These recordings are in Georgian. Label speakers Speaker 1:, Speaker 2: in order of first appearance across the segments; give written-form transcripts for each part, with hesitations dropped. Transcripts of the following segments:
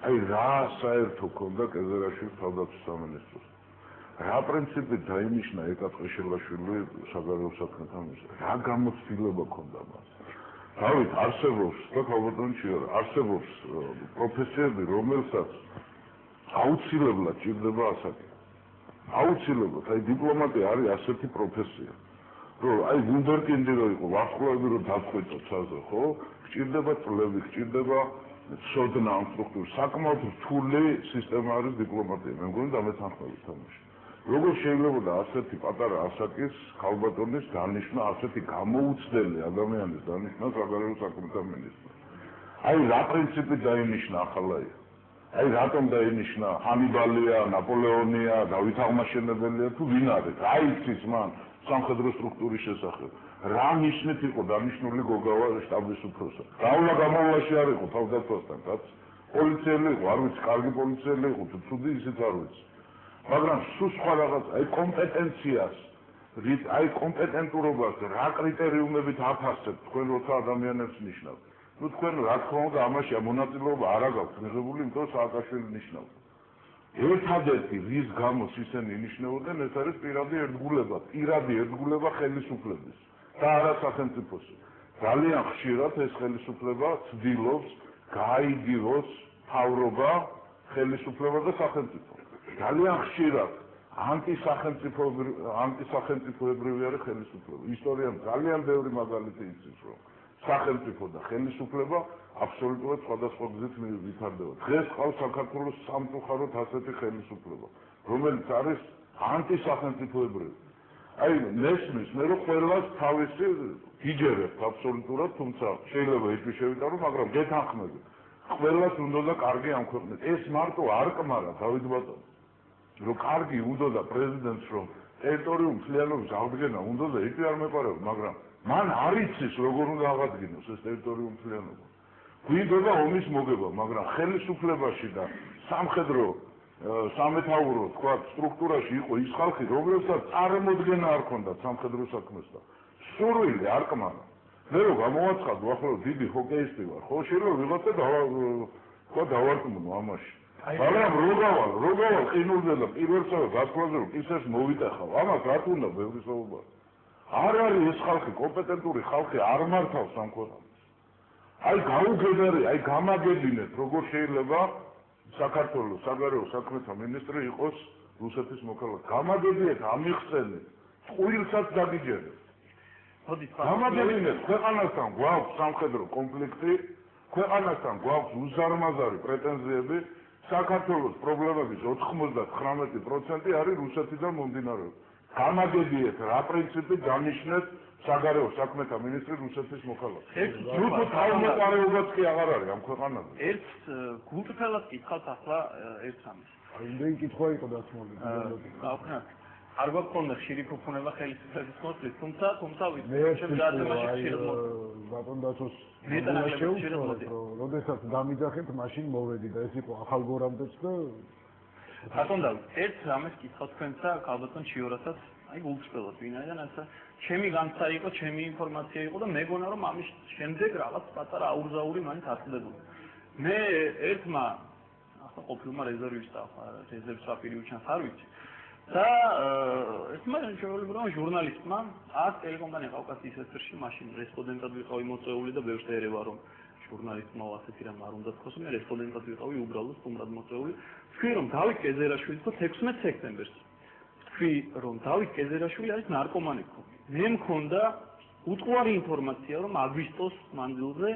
Speaker 1: აი რა საერთო ქონდა კეზერაშვილის თავდაცვის სამინისტროს. რა პრინციპით დაინიშნა ეკა ტყიშელაშვილი საგარეო საქმეთა მინისტრი? რა გამოცდილება ქონდა მას? დავით არსებობს და ქალბატონი არსებობს პროფესიები, რომელსაც აუცილებლად ჭირდება ასაკი. აუცილებლად, აი დიპლომატია არის ასეთი პროფესია. რომ აი ვუნდერკინდი რო იყო, ვარსკვლავები რო დაწყვეტო ცაზე, ხო? გჭირდება წლები, გჭირდება სოდნა ამ სტრუქტურის. საკმაოდ რთული სისტემა არის დიპლომატია. მე მგონი დამეთანხმებით თამაში. როგორ შეიძლება ასეთი პატარა ასაკის ქალბატონის დანიშვნა, ასეთი გამოუცდელი ადამიანის დანიშვნა საგარეო საქმეთა მინისტრი? აი რა პრინციპით დაინიშნა ახალაია? აი რატომ დაინიშნა ჰანიბალია, ნაპოლეონია, დავით აღმაშენებელია თუ ვინ არის? რა იცის მან სამხედრო სტრუქტურის შესახებ? რა ნიშნით იყო დანიშნული გოგავა შტაბის უფროსად? გავლა გამოვლაში არ იყო თავდაცვასთან, რაც პოლიციელი იყო, არ ვიცი, კარგი პოლიციელი იყო თუ ცუდი, ისიც არ ვიცი. მაგრამ სულ სხვა რაღაც, აი კომპეტენციას, აი კომპეტენტურობას რა კრიტერიუმებით აფასებთ თქვენ როცა ადამიანებს ნიშნავთ? ნუ თქვენ რა თქმა უნდა ამაში მონაწილეობა არ აქვს მიღებული, იმიტომ რომ სააკაშვილი ნიშნავდა. ერთადერთი რის გამოც ისინი ინიშნებოდნენ, ეს არის პირადი ერთგულება ხელისუფლების და არა სახელმწიფოს. ძალიან ხშირად ეს ხელისუფლება ცდილობს გაიგივოს მთავრობა, ხელისუფლება და სახელმწიფო. ძალიან ხშირად ანტისახელმწიფოებრივი არის ხელისუფლება. ისტორიამ ძალიან ბევრი მაგალითი იცის, რომ სახელმწიფო და ხელისუფლება აბსოლუტურად სხვადასხვა გზით ვითარდება. დღეს ყავს საქართველოს სამწუხაროდ ასეთი ხელისუფლება, რომელიც არის ანტისახელმწიფოებრივი. აი ნესმის მე რომ ყველას თავისი გიჯერებთ აბსოლუტურად, თუმცა შეიძლება ისე შევიტანო, მაგრამ გეთანხმებით. ყველას უნდა და კარგი ამ ქვეყნით. ეს მარტო არ კმარა დავით ბატონო. რომ კარგი უნდა და პრეზიდენტს რომ ტერიტორიული მთლიანობის აღდგენა უნდა და იქ არ მეყარება, მაგრამ მან არ იცის როგორ უნდა აღადგინოს ეს ტერიტორიული მთლიანობა. გვინდოდა ომის მოგება, მაგრამ ხელისუფლებაში და სამხედრო სამეთაურო თქვა სტრუქტურაში იყო ის ხალხი, რომელსაც წარმოდგენა არ ჰქონდათ სამხედრო საქმესთან. სურვილი არ კმარა. მე რომ გამოვაცხადო, ახლა დიდი ჰოკეისტი ვარ, ხო შეიძლება ვიღაცა დავარწმუნო ამაში. მაგრამ როგავალ ყინულზე და პირველსა გასვლაზე რომ ისეს მოვიტეხავ, ამას რა თქმა უნდა ბევრი საუბარი. არ არის ეს ხალხი კომპეტენტური ხალხი არ მართავს ამ ქვეყანას. აი გაუგებარი, აი გამაგებინეთ, როგორ შეიძლება საქართველოს საგარეო საქმეთა მინისტრი იყოს რუსეთის მოქალაქე. გამაგებინეთ, ამიხსენეთ, წყვილსაც დაგიჯერეთ. გამაგებინეთ, ქვეყანასთან გვაქვს სამხედრო კონფლიქტი, ქვეყანასთან გვაქვს უზარმაზარი პრეტენზიები. საქართველოს პრობლემების 99% არის რუსეთიდან მომდინარეობს. გამაგებიეთ, რა პრინციპით დანიშნეთ საგარეო საქმეთა მინისტრი რუსეთის მოქალაქე. ჯგუფ თავმოყარეობაც კი აღარ არის ამ ქვეყანაზე.
Speaker 2: ერთ გულწრფელად კითხავთ ახლა ერთ ამის.
Speaker 3: აი იმდენი კითხვა იყო დათმული.
Speaker 2: არ გვაქვს ხშირი ფუფუნება ხელისუფლების მოსვლის, თუმცა შემდგარდამაში ხშირად
Speaker 3: ბატონ დაცოს შეუძლია, როდესაც დამიძახეთ, მაშინ მოვედი და ეს იყო ახალგორამდეც და
Speaker 2: ბატონ დავით, ერთ რამეს კითხავთ თქვენს და ქალბატონ ჩიორასაც, აი გულწრფელად ვინაიდან ასე ჩემი განცდა იყო, ჩემი ინფორმაცია იყო და მეგონა რომ ამის შემდეგ რაღაც პატარა აურზაური მაინც ახლდებოდა. მე ერთმა ახლა ყოფილმა რეზერვისტს რაფერი უჩანს არ ვიცი. და ერთმა შეულებრივმა ჟურნალისტმა აქ ტელეკომპანია კავკასიის ეთერში მაშინ რესპონდენტად ვიყავი მოწვეული და ბევრს ერევა რომ ჟურნალისტმა ასეთი რამ არ უნდა თქოს, მე რესპონდენტად ვიყავი უბრალოდ სტუმრად მოწვეული. თქვი რომ დავით კეზერაშვილი თქო 16 სექტემბერს. თქვი რომ დავით კეზერაშვილი არის ნარკომანი. მე მქონდა უტყუარი ინფორმაცია რომ აგვისტოს მანძილზე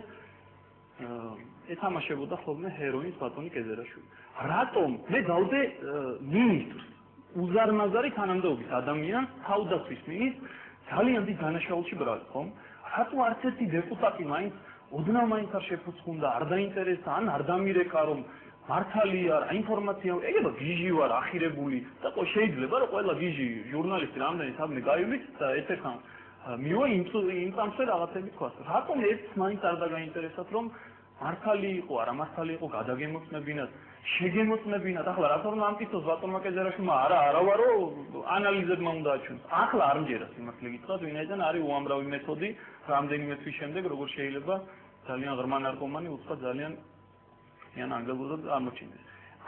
Speaker 2: ეთამაშებოდა ხოლმე ჰეროინის ბატონი კეზერაშვილი. რატომ მე დავდე მინისტრს უზარმაზარი თანამდებობის ადამიანს თავდაცვის მინისტრს ძალიან დიდ დანაშაულში ბრალს ხომ? რატო არც ერთი დეპუტატი მაინც ოდნავ მაინც არ შეფუძქუნდა, არ დაინტერესდა, ან არ დამირეკა რომ მართალია რა ინფორმაცია, ეგება გიჟი ვარ, ახირებული და შეიძლება რომ ყველა გიჟი ჟურნალისტი რამდენი სადმე გაივლით და ეთერთან მივა იმ წამსვე რაღაცები თქვას. რატომ ერთს მაინც არ დაგაინტერესათ რომ მართალი იყო, არა მართალი იყო, გადაგემოცნებინათ, შეგემოცნებინათ. ახლა რა თქმა უნდა ამტკიცოს ბატონმა კეზერაშვილმა, არა ვარო ანალიზებმა უნდა აჩვენოს. ახლა არ მჯერას იმას ლეგიტიმად, ვინაიდან არის უამრავი მეთოდი, რამდენიმე თვის შემდეგ როგორ შეიძლება ძალიან ღრმა ნარკომანი უცხო ძალიან იან ანგელოზად აღმოჩინდეს.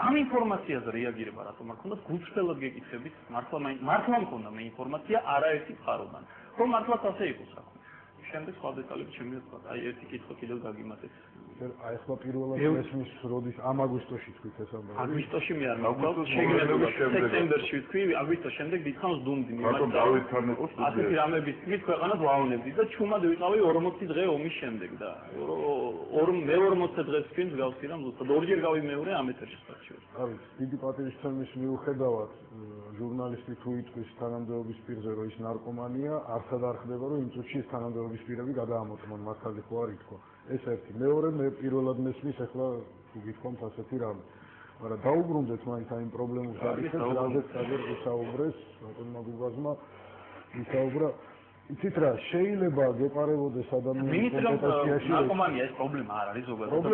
Speaker 2: ამ ინფორმაციაზე რეაგირება რატომ არ ქონდა? გულწრფელად გეკითხებით, მართლა მქონდა მე ინფორმაცია არაერთი წყაროდან. რომ მართლაც ასე იყოს საქმე. შემდეგ სხვა დეტალები ჩემი თქვა, აი ერთი კითხვა კიდევ გაგიმატეთ.
Speaker 3: აი ახლა პირველად ესმის როდის ამ აგვისტოში თქვით ეს ამბავი.
Speaker 2: აგვისტოში მე არ მოგწევს, შეგიძლია სექტემბერში ვთქვი, აგვისტოს შემდეგ დიდხანს დუმდი მე.
Speaker 1: რატომ დავითთან იყო სტუდიაში?
Speaker 2: ასეთი რამების თქმით ქვეყანას ვავნებდი და ჩუმად ვიყავი 40 დღე ომის შემდეგ და მე 40 დღეს ვთქვი მსგავსი რამ ზუსტად ორჯერ გავიმეორე ამ ეთერში საჩივ.
Speaker 3: არის დიდი პატრიოტიზმის მიუხედავად ჟურნალისტი თუ იტყვის თანამდებობის პირზე რომ ის ნარკომანია, არცად არ ხდება რომ იმ წუთში ეს თანამდებობის პირები გადაამოწმონ მართალი ხო არ ითქვა. ეს ერთი. მეორე მე პირველად მესმის ახლა თუ გითხოვთ ასეთი რამე. მაგრამ დაუბრუნდეთ მაინც აი იმ პრობლემურ საკითხებს, რაზეც გადაგისაუბრეს, ბატონმა გუგაზმა ისაუბრა. იცით რა, შეიძლება გეყარებოდეს ადამიანის კომპეტენციაში.
Speaker 2: ნარკომანია ეს პრობლემა არ არის ზოგადად.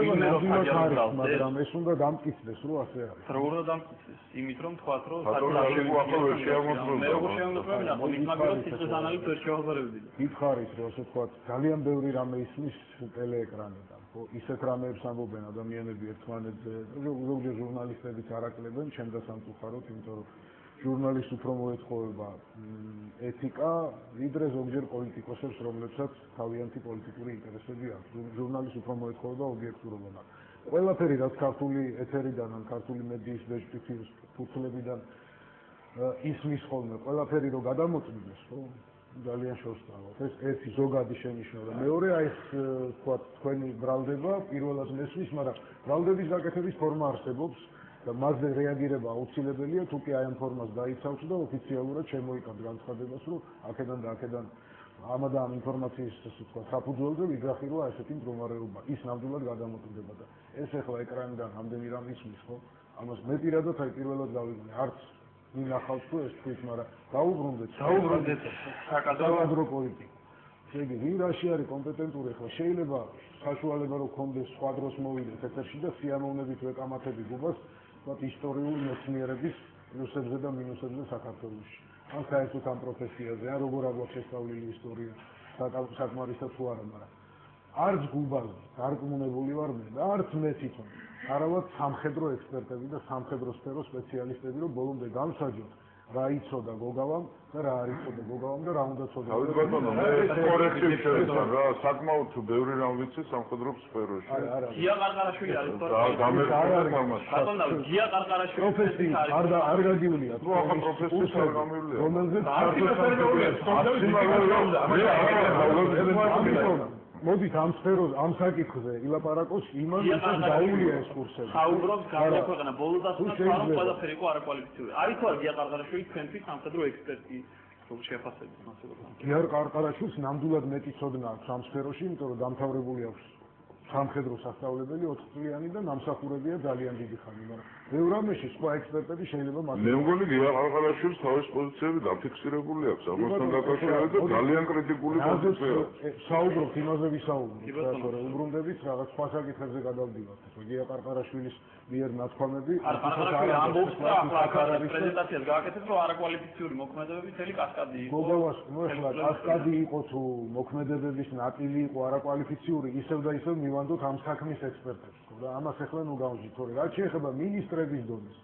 Speaker 3: მაგრამ ეს უნდა დამტკიცდეს, რომ ასე არის.
Speaker 2: როგორ უნდა დამტკიცდეს? იმით რომ თქვათ, რომ
Speaker 1: მე
Speaker 2: როგორ შემოწმებია, ხო მაგალითად სიტყვის ანალიზს ვერ შევაბარებდი.
Speaker 3: გითხარით, რომ ასე თქვათ, ძალიან ბევრი რამე ისმის ტელეეკრანიდან. ხო, ისეთ რამეებს ამბობენ ადამიანები ერთმანეთზე, ზოგჯერ ჟურნალისტებიც არაკლებენ, ჩემ და სამწუხაროდ, იმიტომ რომ ჟურნალისტ უფრო მოეთხოვება ეთიკა, ვიდრე ზოგჯერ პოლიტიკოსებს, რომლებსაც თავიანთი პოლიტიკური ინტერესები აქვს. ჟურნალისტ უფრო მოეთხოვება ობიექტურობა, მაგრამ ყველაფერი რაც ქართული ეთერიდან ან ქართული მედიის ბეჭდვითის ფურცლებიდან ისმის ხოლმე, ყველაფერი რომ გადამოწმდეს, ხო? ძალიან შორსწავლობ. ეს ერთი ზოგადი შენიშვნა. მეორე აი ეს თქვა თქვენი ბრალდება პირველად მესმის, მაგრამ ბრალდების გაკეთების ფორმა არსებობს. და მასზე რეაგირება აუცილებელია, თუ კი აი ამ ფორმას დაიცავთ და ოფიციალურად შემოიკავთ განცხადებას, რომ აქედან და აქედან ამა და ამ ინფორმაციის თქვა საფუძველზე ვიძახი, რომ ასეთი მდგომარეობა ის ნამდვილად გადამოწმდება და ეს ახლა ეკრანიდან ამდენი რამ ისმის, ხო? ამას მე პირადად აი პირველად გავიგონე, არც მინახავს თუ ეს თქვით, მაგრამ დაუბრუნდეთ საკადრო პოლიტიკა. შეგი ვინ რაში არის კომპეტენტური, ხო შეიძლება საშუალება რომ კონდეს სხვა დროს მოვიდეთ ეთერში და სიამოვნებით ვეკამათები გუბას ვთქვათ ისტორიული მეცნიერების პლუსებზე და მინუსებზე საქართველოში. ან საერთოდ ამ პროფესიაზე, ან როგორ აგვაქვს შესწავლილი ისტორია, საკმარისად თუ არა, მაგრამ არც გუბაზე გარკმუნებული ვარ მე და არც მე თვითონ. არავად სამხედრო ექსპერტები და სამხედრო სფეროს სპეციალისტები, რომ ბოლომდე გამსაჯოთ რა იცოდა გოგავამ და რა არ იცოდა გოგავამ და რა უნდა ცოდნა.
Speaker 1: თავის ბატონო, მე კორექტივ შევეცან რა, საკმაოდ ბევრი რამ ვიცი სამხედრო სფეროში.
Speaker 2: გია ყარყარაშვილი არის თორე.
Speaker 1: ბატონო,
Speaker 2: გია ყარყარაშვილი
Speaker 3: პროფესიის არ გაგივლია.
Speaker 1: თუ ახლა პროფესიის არ გამივლია.
Speaker 3: რომელზეც მოდით ამ სფეროს ამ საკითხზე ილაპარაკოს იმან ვისაც დაუვლია ეს კურსები.
Speaker 2: საუბრობს გარდა ქვეყანა ბოლო დასწრება ყველაფერი იყო არაკვალიფიციური. არის თუ არა გია ყარყარაშვილი თქვენთვის სამხედრო ექსპერტი როგორ შეაფასებით მასწავლებლად?
Speaker 3: გია ყარყარაშვილს ნამდვილად მეტი ცოდნა აქვს ამ სფეროში, იმიტომ რომ დამთავრებული აქვს სამხედრო სასწავლებელი 4 წლიანი და ნამსახურებია ძალიან დიდი ხანი, მაგრამ ბევრ რამეში სხვა ექსპერტები შეიძლება
Speaker 1: მე მგონი გია ყარყარაშვილს თავის პოზიციები დაფიქსირებული აქვს ამასთან დაკავშირებით და ძალიან კრიტიკული პოზიციაა.
Speaker 3: საუბრობთ იმაზე ვისაუბროთ, რა უბრუნდებით რაღაც სხვა საკითხებზე გადავდივართ. გია ყარყარაშვილის მიერ ნათქვამები
Speaker 2: ყარყარაშვილი ამბობს და ახლა პრეზენტაციას გააკეთეთ, რომ არაკვალიფიციური მოქმედებები მთელი კასკადი იყო.
Speaker 3: გოგოვას მოეხლა კასკადი იყო თუ მოქმედებების ნაწილი იყო არაკვალიფიციური, ისევ და ისევ მივანდოთ ამ საქმის ექსპერტებს, ხო და ამას ახლა ნუ გავუძით, თორე რაც შეეხება მინისტრების დონეს.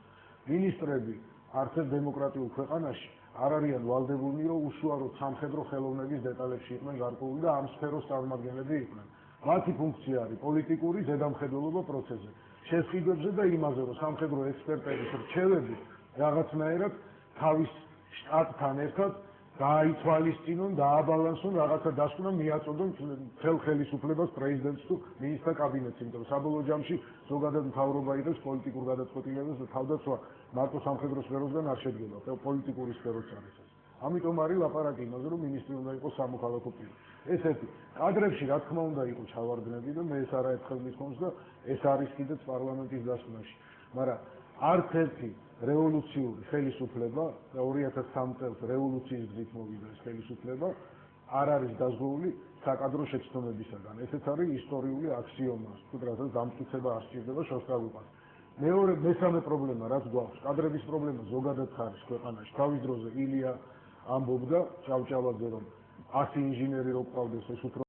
Speaker 3: მინისტრები არც ერთ დემოკრატიულ ქვეყანაში არ არიან ვალდებულნი, რომ უშუალოდ სამხედრო ხელოვნების დეტალებში იყვნენ გარკვეული და ამ სფეროს წარმომადგენლები იყვნენ. მათი ფუნქცია არის პოლიტიკური ზედამხედველობა პროცესზე. შესყიდვებზე და იმაზე, რომ სამხედრო ექსპერტების რჩევები რაღაცნაირად თავის შტატთან ერთად გაითვალისწინონ, დააბალანსონ, რაღაცა დასკვნონ, მიაწოდონ მთელ ხელისუფლებას პრეზიდენტს თუ მინისტრთა კაბინეტს, იმიტომ რომ საბოლოო ჯამში ზოგადად მთავრობა იღებს პოლიტიკურ გადაწყვეტილებებს და თავდაცვა მარტო სამხედრო სფეროსგან არ შედგება, პოლიტიკური სფეროც არის ეს. ამიტომ არის ლაპარაკი იმაზე, რომ მინისტრი უნდა იყოს სამოქალაქო პირი. ეს ერთი. კადრებში რა თქმა უნდა იყო ჩავარდნები და მე ეს არაერთხელ მithkomს და ეს არის კიდეც პარლამენტის დასკვნაში. მაგრამ არც ერთი რევოლუციური ხელისუფლება და 2003 წელს რევოლუციის გზით მოვიდა ეს ხელისუფლება არ არის დაზღვეული საკადრო შეცდომებისაგან. ესეც არის ისტორიული აქსიომა, თუ რასაც დამტკიცება არ სჭირდება შორს გაგვიყვანს. მესამე პრობლემა რაც გვაქვს, კადრების პრობლემა ზოგადად ხარს ქვეყანაში. თავის დროზე ილია ამბობდა ჭავჭავაძე რომ 100 ინჟინერი რო ყავდეს ეს უფრო